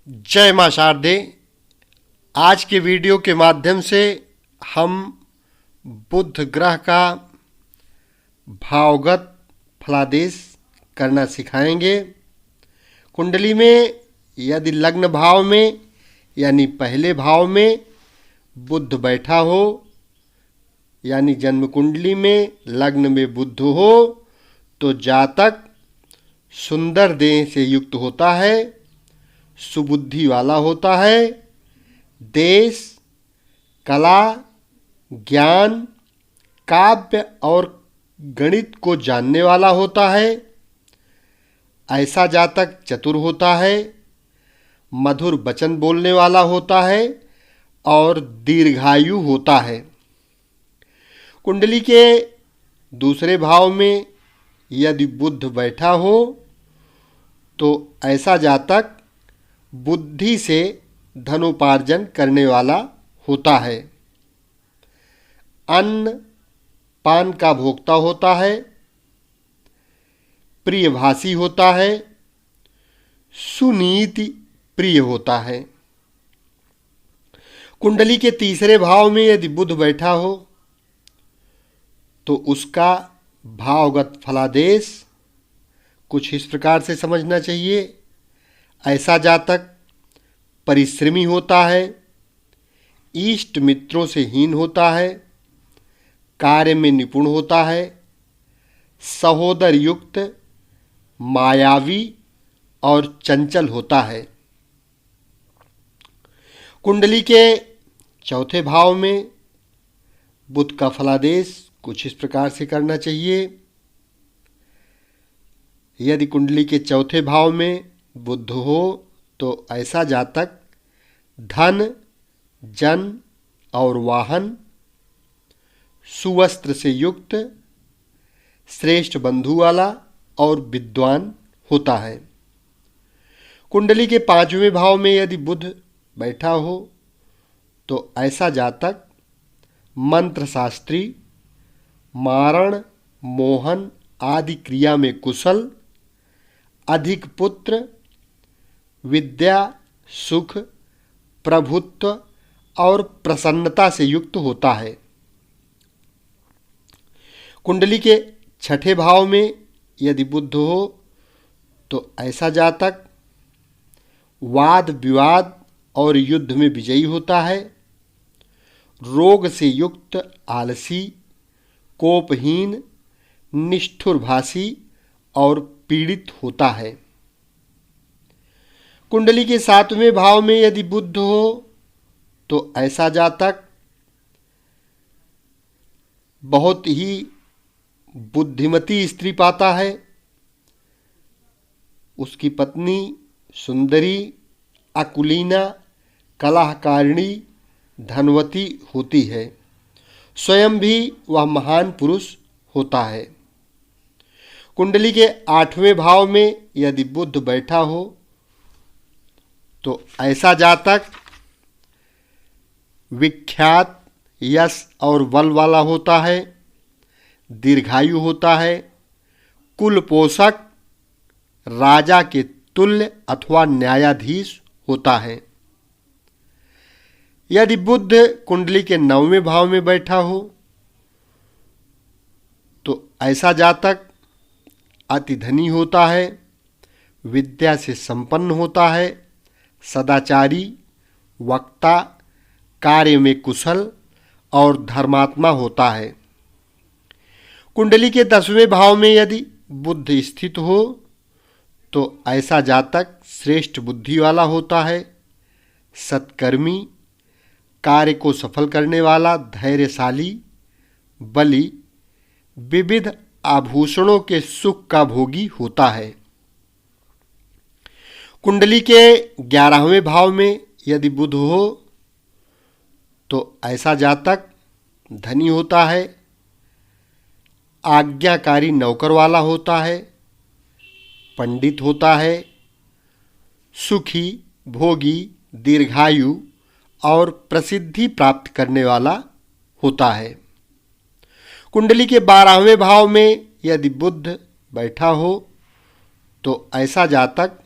जय मां शारदे। आज के वीडियो के माध्यम से हम बुध ग्रह का भावगत फलादेश करना सिखाएंगे। कुंडली में यदि लग्न भाव में यानी पहले भाव में बुध बैठा हो, यानी जन्म कुंडली में लग्न में बुध हो, तो जातक सुंदर देह से युक्त होता है, सुबुद्धि वाला होता है, देश, कला, ज्ञान, काव्य और गणित को जानने वाला होता है। ऐसा जातक चतुर होता है, मधुर वचन बोलने वाला होता है और दीर्घायु होता है। कुंडली के दूसरे भाव में यदि बुध बैठा हो तो ऐसा जातक बुद्धि से धनोपार्जन करने वाला होता है, अन्न पान का भोक्ता होता है, प्रियभाषी होता है, सुनीति प्रिय होता है। कुंडली के तीसरे भाव में यदि बुध बैठा हो तो उसका भावगत फलादेश कुछ इस प्रकार से समझना चाहिए। ऐसा जातक परिश्रमी होता है, इष्ट मित्रों से हीन होता है, कार्य में निपुण होता है, सहोदर युक्त, मायावी और चंचल होता है। कुंडली के चौथे भाव में बुध का फलादेश कुछ इस प्रकार से करना चाहिए। यदि कुंडली के चौथे भाव में बुध हो तो ऐसा जातक धन, जन और वाहन, सुवस्त्र से युक्त, श्रेष्ठ बंधु वाला और विद्वान होता है। कुंडली के पांचवें भाव में यदि बुध बैठा हो तो ऐसा जातक मंत्र शास्त्री, मारण, मोहन आदि क्रिया में कुशल, अधिक पुत्र, विद्या, सुख, प्रभुत्व और प्रसन्नता से युक्त होता है। कुंडली के छठे भाव में यदि बुध हो तो ऐसा जातक वाद विवाद और युद्ध में विजयी होता है, रोग से युक्त, आलसी, कोपहीन, निष्ठुरभाषी और पीड़ित होता है। कुंडली के सातवें भाव में यदि बुध हो तो ऐसा जातक बहुत ही बुद्धिमती स्त्री पाता है, उसकी पत्नी सुंदरी, अकुलीना, कलहकारिणी, धनवती होती है, स्वयं भी वह महान पुरुष होता है। कुंडली के आठवें भाव में यदि बुध बैठा हो तो ऐसा जातक विख्यात, यश और बल वाला होता है, दीर्घायु होता है, कुल पोषक, राजा के तुल्य अथवा न्यायाधीश होता है। यदि बुध कुंडली के नौवें भाव में बैठा हो तो ऐसा जातक अति धनी होता है, विद्या से संपन्न होता है, सदाचारी, वक्ता, कार्य में कुशल और धर्मात्मा होता है। कुंडली के 10वें भाव में यदि बुध स्थित हो तो ऐसा जातक श्रेष्ठ बुद्धि वाला होता है, सत्कर्मी, कार्य को सफल करने वाला, धैर्यशाली, बलि, विविध आभूषणों के सुख का भोगी होता है। कुंडली के 11वें भाव में यदि बुध हो तो ऐसा जातक धनी होता है, आज्ञाकारी नौकर वाला होता है, पंडित होता है, सुखी, भोगी, दीर्घायु और प्रसिद्धि प्राप्त करने वाला होता है। कुंडली के 12वें भाव में यदि बुध बैठा हो तो ऐसा जातक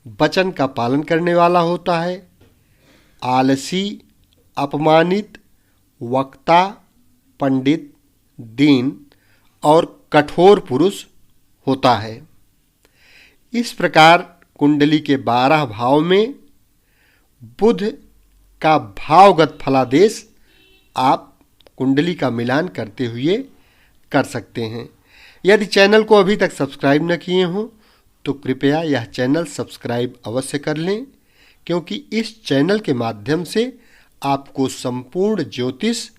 वचन का पालन करने वाला होता है, आलसी, अपमानित, वक्ता, पंडित, दीन और कठोर पुरुष होता है। इस प्रकार कुंडली के 12 भाव में बुध का भावगत फलादेश आप कुंडली का मिलान करते हुए कर सकते हैं। यदि चैनल को अभी तक सब्सक्राइब न किए हों तो कृपया यह चैनल सब्सक्राइब अवश्य कर लें, क्योंकि इस चैनल के माध्यम से आपको संपूर्ण ज्योतिष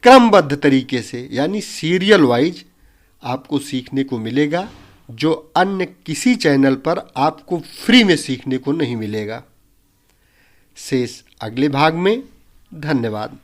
क्रमबद्ध तरीके से यानी सीरियल वाइज आपको सीखने को मिलेगा, जो अन्य किसी चैनल पर आपको फ्री में सीखने को नहीं मिलेगा। शेष अगले भाग में। धन्यवाद।